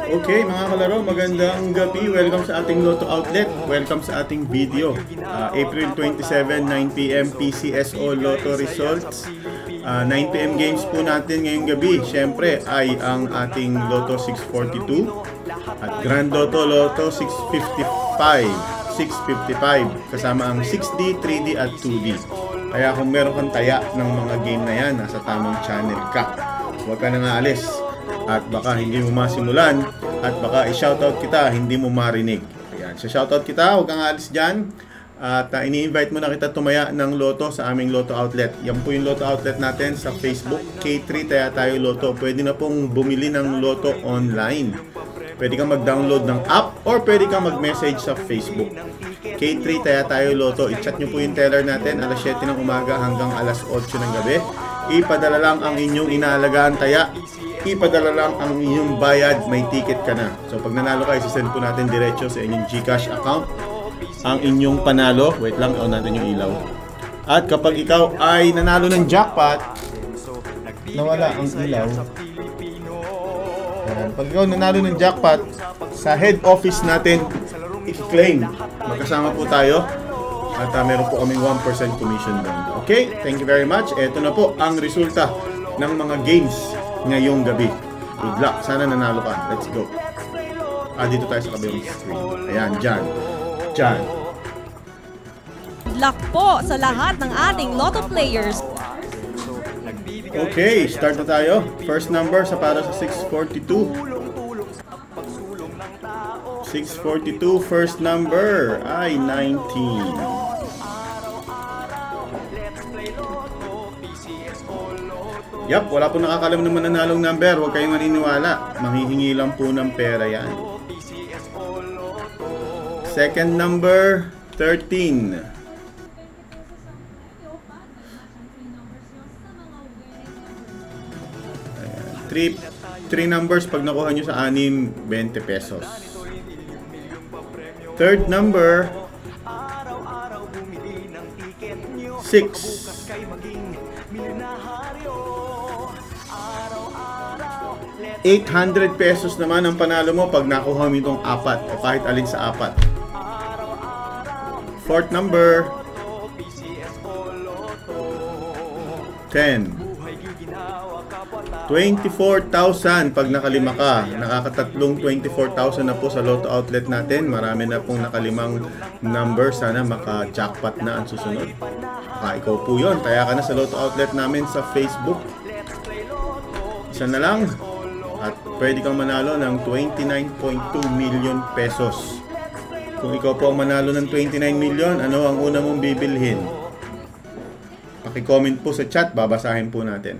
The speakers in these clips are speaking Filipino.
Okay mga kalaro, magandang gabi. Welcome sa ating Lotto Outlet. Welcome sa ating video. April 27, 9pm PCSO Lotto Results. 9pm games po natin ngayong gabi. Siyempre ay ang ating Lotto 642 at Grand Lotto Lotto 655 kasama ang 6D, 3D at 2D. Kaya kung meron kang taya ng mga game na yan, nasa tamang channel ka. Huwag ka nang aalis at baka hindi mo masimulan at baka i-shoutout kita, hindi mo marinig. Ayan, so shoutout kita, huwag kang aalis dyan. At ini-invite mo na kita tumaya ng Lotto sa aming Lotto Outlet. Yan po yung Lotto Outlet natin sa Facebook, K3 Taya Tayo Lotto. Pwede na pong bumili ng Lotto online. Pwede kang mag-download ng app or pwede kang mag-message sa Facebook. K3 Taya Tayo Lotto. I-chat nyo po yung teller natin alas 7 ng umaga hanggang alas 8 ng gabi. Ipadala lang ang inyong inaalagaan taya. Ipadala lang ang inyong bayad, may ticket ka na. So pag nanalo ka, isasend po natin diretso sa inyong GCash account ang inyong panalo. Wait lang, on natin yung ilaw. At kapag ikaw ay nanalo ng jackpot, nawala ang ilaw. Pag ikaw nanalo ng jackpot, sa head office natin i-claim. Magkasama po tayo. At meron po kaming 1% commission doon. Okay, thank you very much. Ito na po ang resulta ng mga games ngayong gabi. Good luck. Sana nanalo ka. Let's go. Dito tayo sa kabilang screen. Ayan, dyan. Dyan. Good luck po sa lahat ng ating Lotto players. Okay, start na tayo. First number sa para sa 642. 642, first number ay 19. Yap, wala po nakakalam ng mananalong number. Huwag kayong maniniwala. Manghihingi lang po ng pera yan. Second number, 13. Ayan. Three numbers pag nakuha nyo sa 6, 20 pesos. Third number, 6. 800 pesos naman ang panalo mo pag nakuha mo itong 4 o kahit alin sa 4. Fourth number, 10. 24,000 pag nakalima ka. Nakakatatlong 24,000 na po sa Lotto Outlet natin. Marami na pong nakalimang number. Sana maka-jackpot na ang susunod. Ikaw po yun. Kaya ka na sa Lotto Outlet namin sa Facebook. Isa na lang. At pwede kang manalo ng 29.2 million pesos. Kung ikaw po ang manalo ng 29 million, ano ang una mong bibilhin? Paki-comment po sa chat, babasahin po natin.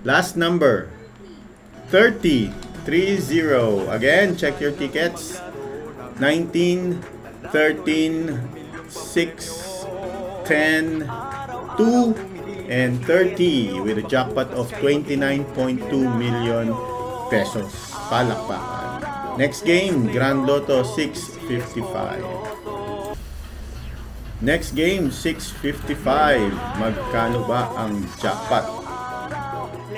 Last number, 30. Again, check your tickets. 19, 13, 6, 10, 2, and 30 with a jackpot of 29.2 million pesos. Palakpakan. Next game, Grand Lotto 655. Next game, 655. Magkano ba ang jackpot?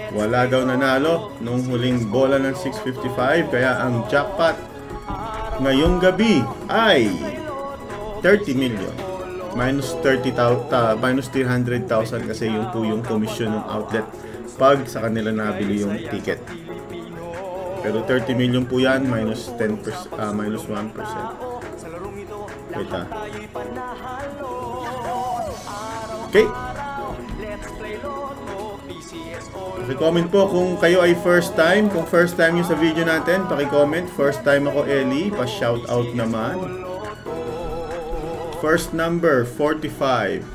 Wala daw nanalo nung huling bola ng 655, kaya ang jackpot ngayong gabi ay 30 million. Minus 300,000 kasi yun po yung commission ng outlet pag sa kanila nabili yung ticket. Pero 30 million po yan, minus 10%, minus 1%. Wait ha. Okay. Paki-comment po kung kayo ay first time. Kung first time nyo sa video natin, paki-comment. First time ako, Ellie. Pa-shoutout naman. First number, 45.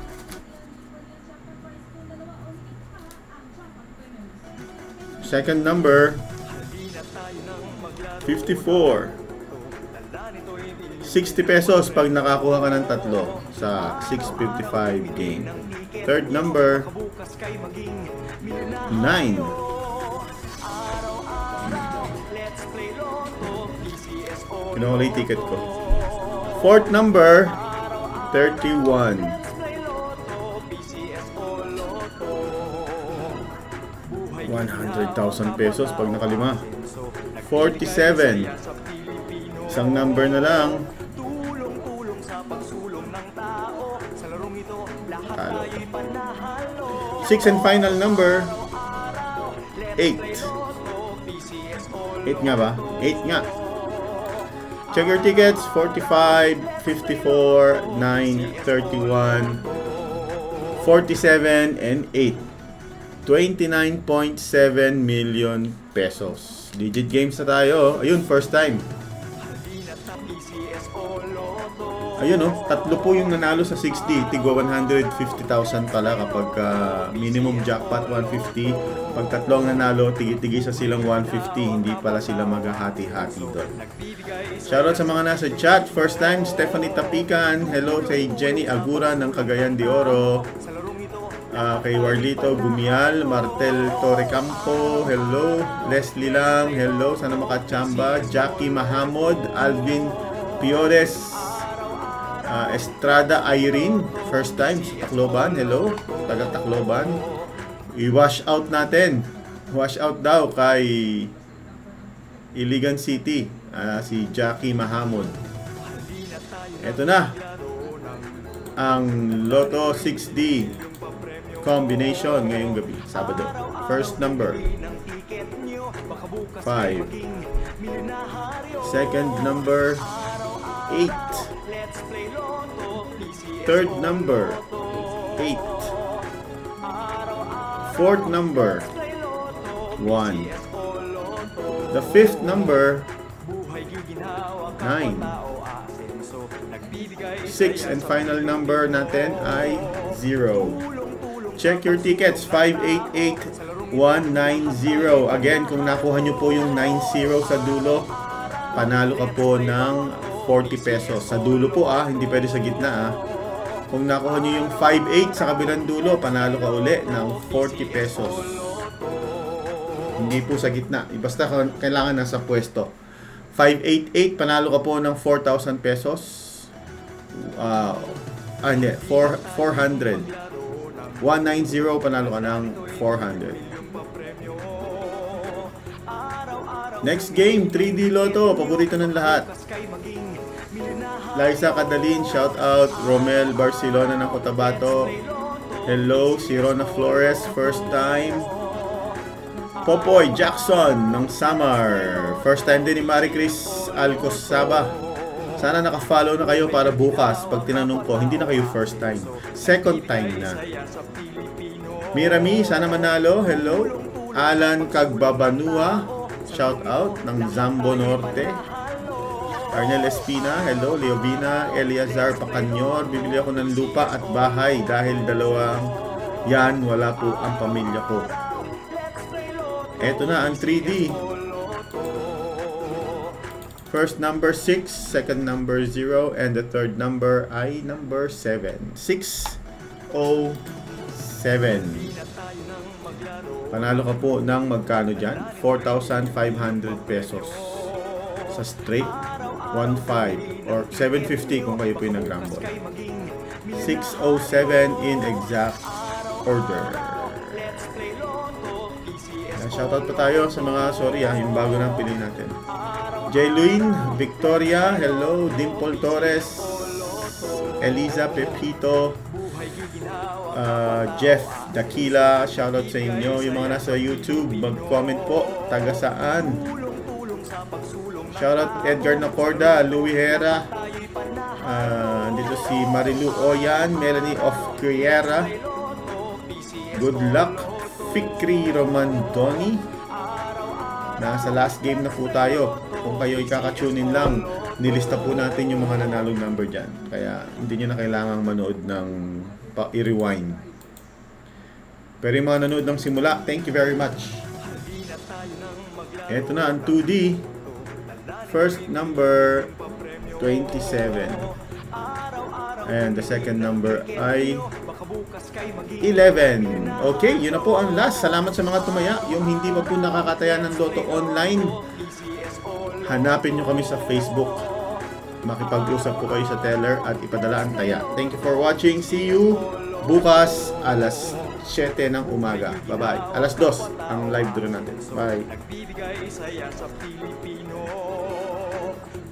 Second number, 54. 60 pesos pag nakakuha ka ng 3 sa 655 game. Third number, 9. Kinuha yung ticket ko. Fourth number, 31. 100,000 pesos pag nakalima. 47. Isang number na lang. Talo. 6 and final number. 8. 8 nga ba? 8 nga. Check your tickets. 45, 54, 9, 31, 47, and 8. 29.7 million pesos. Digit games na tayo. Ayun, first time. Ayun, tatlo po yung nanalo sa 60. Tigwa 150,000 pala kapag minimum jackpot 150. Pag tatlong nanalo, tigisa silang 150. Hindi pala sila maghahati-hati doon. Shoutout sa mga nasa chat. First time, Stephanie Tapican. Hello kay Jenny Agura ng Cagayan de Oro. Kay Warlito Gumial, Martel Torrecampo, hello. Leslie Lang, hello. Sana makachamba. Jackie Mahamod, Alvin Piores, Estrada Irene, first time sa Tacloban, hello. Taga Tacloban. I-wash out natin. Wash out daw kay Iligan City, si Jackie Mahamod. Ito na ang Lotto 6D combination ngayong gabi, Sabado. First number 5. Second number 8. Third number 8. Fourth number 1. The fifth number 9. 6 and final number natin ay 0. Check your tickets, 588190. Again, kung nakuha nyo po yung 90 sa dulo, panalo ka po ng 40 pesos. Sa dulo po hindi pwede sa gitna Kung nakuha nyo yung 58 sa kabilang dulo, panalo ka uli ng 40 pesos. Hindi po sa gitna. Basta kailangan nasa pwesto. 588, panalo ka po ng 4,000 pesos. Hindi, 400. 190, panalo ka ng 400. Next game, 3D Lotto. Paborito ng lahat. Liza Cadalin, shout out. Romel Barcelona ng Cotabato. Hello, si Rona Flores, first time. Popoy Jackson ng Samar. First time din ni Marie Chris Alcosaba. Sana naka-follow na kayo para bukas pag tinanong ko, hindi na kayo first time. Second time na. Mirami, sana manalo. Hello. Alan Cagbabanua, shout out ng Zambo Norte. Arnel Espina, hello. Leovina, Eliazar Pacanyor, bibili ako ng lupa at bahay dahil dalawang yan, wala po ang pamilya ko. Eto na ang 3D. First number 6, second number 0, and the third number ay number 7. 607. Panalo ka po ng magkano dyan? 4,500 pesos. Sa straight, 1,500 or 750 kung kayo po yung nag-rumble. 607 in exact order. Shoutout pa tayo sa mga, sorry yung bago na pili natin. Jayluin Victoria, hello. Dimple Torres, Eliza Pepito, Jeff Dakila, shoutout sa inyo. Yung mga nasa YouTube, mag-comment po, taga saan. Shoutout Edgar Nacorda, Louis Hera, dito si Marilu Oyan, Melanie of Criera, good luck Fikri Romandoni. Nasa last game na po tayo. Kung kayo ikaka-tune in lang, nilista po natin yung mga nanalong number dyan. Kaya hindi nyo na kailangang manood ng i-rewind. Pero yung mga nanood ng simula, thank you very much. Ito na ang 2D. First number 27. And the second number ay 11. Okay, yun na po ang last. Salamat sa mga tumaya. Yung hindi pa po nakakataya ng Lotto online, hanapin nyo kami sa Facebook. Makipag-usap po kayo sa teller at ipadala ang taya. Thank you for watching. See you bukas alas 7 ng umaga. Bye-bye. Alas 2 ang live draw natin. Bye. Nagbibigay saya sa Pilipino.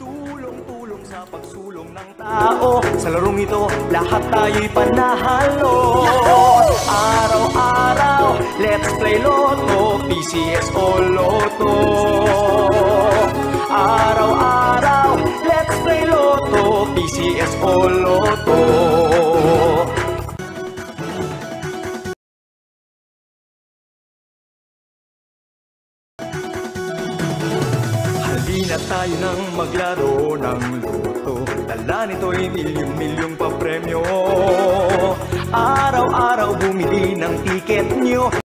Tulong-tulong sa pagsulong ng tao. Sa larong ito, lahat tayo'y panahalo. Araw-araw, let's play Lotto, PCS o Lotto. Araw-araw, let's play Lotto, PCS o Lotto. Halina tayo nang maglaro ng Lotto. Dala nito'y milyong-milyong pa premyo. Araw-araw bumili ng tiket nyo.